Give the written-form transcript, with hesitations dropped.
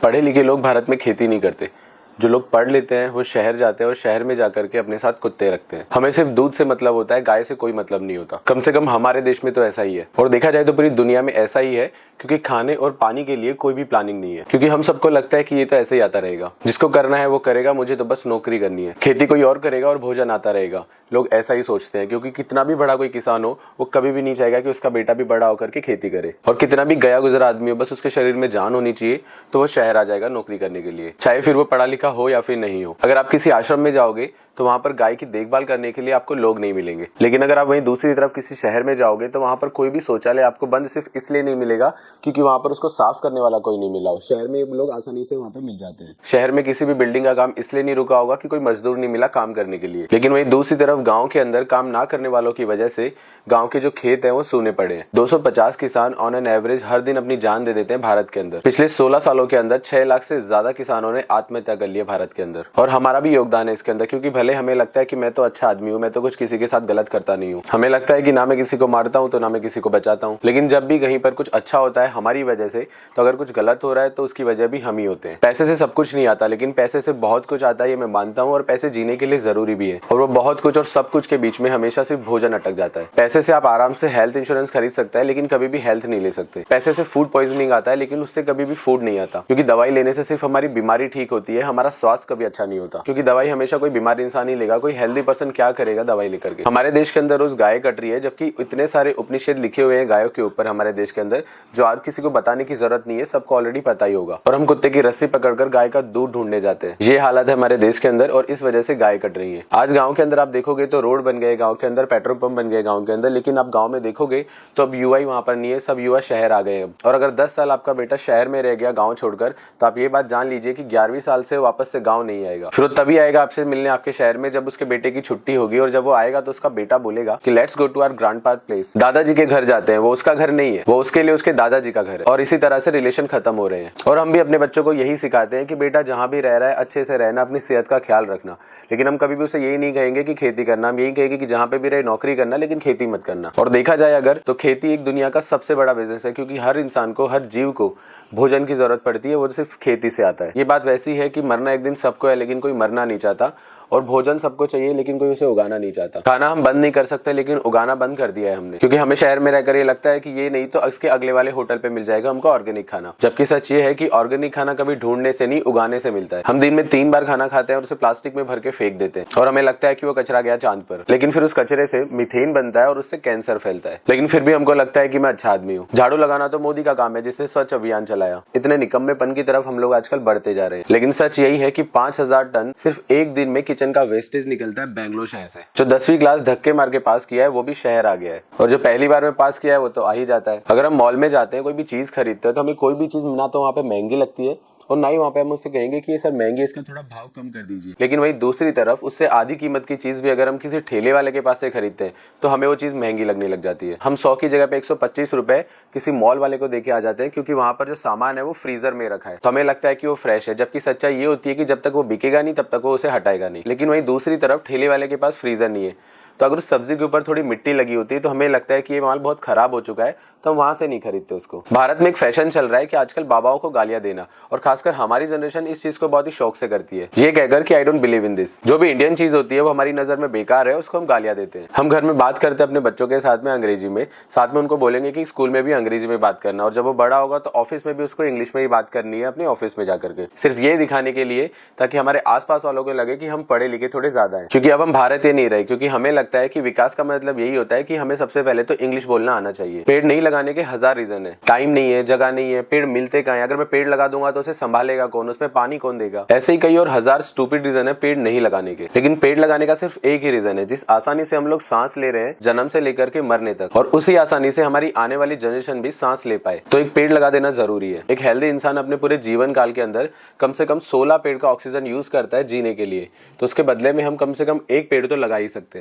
पढ़े लिखे लोग भारत में खेती नहीं करते। जो लोग पढ़ लेते हैं वो शहर जाते हैं और शहर में जाकर के अपने साथ कुत्ते रखते हैं। हमें सिर्फ दूध से मतलब होता है, गाय से कोई मतलब नहीं होता। कम से कम हमारे देश में तो ऐसा ही है, और देखा जाए तो पूरी दुनिया में ऐसा ही है, क्योंकि खाने और पानी के लिए कोई भी प्लानिंग नहीं है। क्योंकि हम सबको लगता है कि ये तो ऐसे ही आता रहेगा, जिसको करना है वो करेगा, मुझे तो बस नौकरी करनी है, खेती कोई और करेगा और भोजन आता रहेगा। लोग ऐसा ही सोचते हैं, क्योंकि कितना भी बड़ा कोई किसान हो वो कभी भी नहीं चाहेगा कि उसका बेटा भी बड़ा होकर के खेती करे। और कितना भी गया गुजरा आदमी हो, बस उसके शरीर में जान होनी चाहिए तो वो शहर आ जाएगा नौकरी करने के लिए, चाहे फिर वो पढ़ा लिखा हो या फिर नहीं हो। अगर आप किसी आश्रम में जाओगे तो वहां पर गाय की देखभाल करने के लिए आपको लोग नहीं मिलेंगे, लेकिन अगर आप वहीं दूसरी तरफ किसी शहर में जाओगे तो वहां पर कोई भी शौचालय आपको बंद सिर्फ इसलिए नहीं मिलेगा क्योंकि वहां पर उसको साफ करने वाला कोई नहीं मिला हो। शहर में लोग आसानी से वहां पर मिल जाते हैं। शहर में किसी भी बिल्डिंग का काम इसलिए नहीं रुका होगा कि कोई मजदूर नहीं मिला काम करने के लिए, लेकिन वहीं दूसरी तरफ गाँव के अंदर काम ना करने वालों की वजह से गाँव के जो खेत है वो सूने पड़े हैं। 250 किसान ऑन एन एवरेज हर दिन अपनी जान दे देते हैं भारत के अंदर। पिछले 16 सालों के अंदर 6 लाख से ज्यादा किसानों ने आत्महत्या कर लिया भारत के अंदर, और हमारा भी योगदान है इसके अंदर। क्योंकि भले हमें लगता है कि मैं तो अच्छा आदमी हूँ, मैं तो कुछ किसी के साथ गलत करता नहीं हूँ, हमें लगता है कि ना मैं किसी को मारता हूँ तो ना मैं किसी को बचाता हूँ, लेकिन जब भी कहीं पर कुछ अच्छा होता है हमारी वजह से, तो अगर कुछ गलत हो रहा है तो उसकी वजह भी हम ही होते हैं। पैसे से सब कुछ नहीं आता, लेकिन पैसे से बहुत कुछ आता है, ये मैं मानता हूँ, और पैसे जीने के लिए जरूरी भी है। और वो बहुत कुछ और सब कुछ के बीच में हमेशा सिर्फ भोजन अटक जाता है। पैसे से आप आराम से हेल्थ इंश्योरेंस खरीद सकते हैं, लेकिन कभी भी हेल्थ नहीं ले सकते। पैसे से फूड पॉइजनिंग आता है, लेकिन उससे कभी भी फूड नहीं आता, क्योंकि दवाई लेने से सिर्फ हमारी बीमारी ठीक होती है, हमारा स्वास्थ्य कभी अच्छा नहीं होता। क्योंकि दवाई हमेशा कोई बीमार इंसान ही लेगा, कोई हेल्दी पर्सन क्या करेगा दवाई लेकर के। हमारे देश के अंदर रोज गाय कट रही है, जबकि इतने सारे उपनिषद लिखे हुए हैं गायों के ऊपर हमारे देश के अंदर, जो आज किसी को बताने की जरूरत नहीं है, सबको ऑलरेडी पता ही होगा। और हम कुत्ते की रस्सी पकड़कर गाय का दूध ढूंढने जाते हैं। ये हालत है हमारे देश के अंदर, और इस वजह से गाय कट रही है। आज गाँव के अंदर आप देखोगे तो रोड बन गए, गाँव के अंदर पेट्रोल पंप बन गए गाँव के अंदर, लेकिन आप गाँव में देखोगे तो अब युवा ही वहां पर नहीं है, सब युवा शहर आ गए हैं। और अगर 10 साल आपका बेटा शहर में रह गया गाँव छोड़कर, तो आप ये बात जान लीजिए कि 11वीं साल से वापस से गाँव नहीं आएगा। फिर वो तभी आएगा आपसे मिलने आपके शहर में जब उसके बेटे की छुट्टी होगी, और जब वो आएगा तो उसका बेटा बोलेगा कि let's go to our grandpa place. दादाजी के घर जाते हैं, वो उसका घर नहीं है, वो उसके लिए उसके दादाजी का घर है। और इसी तरह से रिलेशन खत्म हो रहे हैं। और हम भी अपने बच्चों को यही सिखाते हैं कि बेटा जहां भी रह रहा है अच्छे से रहना, अपनी सेहत का ख्याल रखना, लेकिन हम कभी भी उसे यही नहीं कहेंगे कि खेती करना। हम यही कहेंगे कि जहां पे भी रहे नौकरी करना, लेकिन खेती मत करना। और देखा जाए अगर तो खेती एक दुनिया का सबसे बड़ा बिजनेस है, क्योंकि हर इंसान को, हर जीव को भोजन की जरूरत पड़ती है, वो सिर्फ खेती से आता है। ये बात वैसी है कि मरना एक दिन सबको है, लेकिन कोई मरना नहीं चाहता, और भोजन सबको चाहिए लेकिन कोई उसे उगाना नहीं चाहता। खाना हम बंद नहीं कर सकते, लेकिन उगाना बंद कर दिया है हमने, क्योंकि हमें शहर में रहकर ये लगता है कि ये नहीं तो इसके अगले वाले होटल पे मिल जाएगा हमको ऑर्गेनिक खाना। जबकि सच ये है कि ऑर्गेनिक खाना कभी ढूंढने से नहीं, उगाने से मिलता है। हम दिन में 3 बार खाना खाते हैं और उसे प्लास्टिक में भर के फेंक देते हैं, और हमें लगता है कि वो कचरा गया चांद पर, लेकिन फिर उस कचरे से मीथेन बनता है और उससे कैंसर फैलता है। लेकिन फिर भी हमको लगता है कि मैं अच्छा आदमी हूँ। झाड़ू लगाना तो मोदी का काम है, जिसने स्वच्छ अभियान चलाया। इतने निकम्मेपन की तरफ हम लोग आजकल बढ़ते जा रहे हैं। लेकिन सच यही है कि 5000 टन सिर्फ एक दिन में किचन का वेस्टेज निकलता है बेंगलोर शहर से। जो 10वीं क्लास धक्के मार के पास किया है वो भी शहर आ गया है, और जो पहली बार में पास किया है वो तो आ ही जाता है। अगर हम मॉल में जाते हैं, कोई भी चीज खरीदते हैं, तो हमें कोई भी चीज ना तो वहाँ पे महंगी लगती है, और ना ही वहाँ पे हम उससे कहेंगे कि ये सर महंगी है, इसका थोड़ा भाव कम कर दीजिए। लेकिन वही दूसरी तरफ उससे आधी कीमत की चीज भी अगर हम किसी ठेले वाले के पास से खरीदते हैं तो हमें वो चीज महंगी लगने लग जाती है। हम 100 की जगह पे 125 रुपए किसी मॉल वाले को देके आ जाते हैं, क्योंकि वहां पर जो सामान है वो फ्रीजर में रखा है, तो हमें लगता है कि वो फ्रेश है। जबकि सच्चाई ये होती है कि जब तक वो बिकेगा नहीं तब तक वो उसे हटाएगा नहीं। लेकिन वही दूसरी तरफ ठेले वाले के पास फ्रीजर नहीं है, तो अगर उस सब्जी के ऊपर थोड़ी मिट्टी लगी होती है तो हमें लगता है कि ये माल बहुत खराब हो चुका है, तो हम वहां से नहीं खरीदते उसको। भारत में एक फैशन चल रहा है कि आजकल बाबाओं को गालियां देना, और खासकर हमारी जनरेशन इस चीज को बहुत ही शौक से करती है, ये कहकर कि I don't believe in this. जो भी इंडियन चीज होती है वो हमारी नजर में बेकार है, उसको हम गालियां देते हैं। हम घर में बात करते हैं अपने बच्चों के साथ में अंग्रेजी में, साथ में उनको बोलेंगे कि स्कूल में भी अंग्रेजी में बात करना, और जब वो बड़ा होगा तो ऑफिस में भी उसको इंग्लिश में ही बात करनी है, अपने ऑफिस में जाकर के, सिर्फ ये दिखाने के लिए ताकि हमारे आसपास वालों को लगे कि हम पढ़े लिखे थोड़े ज्यादा हैं। क्योंकि अब हम भारतीय नहीं रहे, क्योंकि हमें लगता है कि विकास का मतलब यही होता है कि हमें सबसे पहले तो इंग्लिश बोलना आना चाहिए। पेड़ नहीं लगाने के 1000 रीजन है, टाइम नहीं है, जगह नहीं है, पेड़ मिलते कहाँ हैं, अगर मैं पेड़ लगा दूंगा तो उसे संभालेगा कौन, उसमें पानी कौन देगा। ऐसे ही कई और 1000 स्टूपिड रीजन है पेड़ नहीं लगाने के, लेकिन पेड़ लगाने का सिर्फ एक ही रीजन है, जिस आसानी से हम लोग सांस ले रहे हैं जन्म से लेकर के मरने तक, और उसी आसानी से हमारी आने वाली जनरेशन भी सांस ले पाए, तो एक पेड़ लगा देना जरूरी है। एक हेल्दी इंसान अपने पूरे जीवन काल के अंदर कम से कम 16 पेड़ का ऑक्सीजन यूज करता है जीने के लिए, तो उसके बदले में हम कम से कम एक पेड़ तो लगा ही सकते हैं।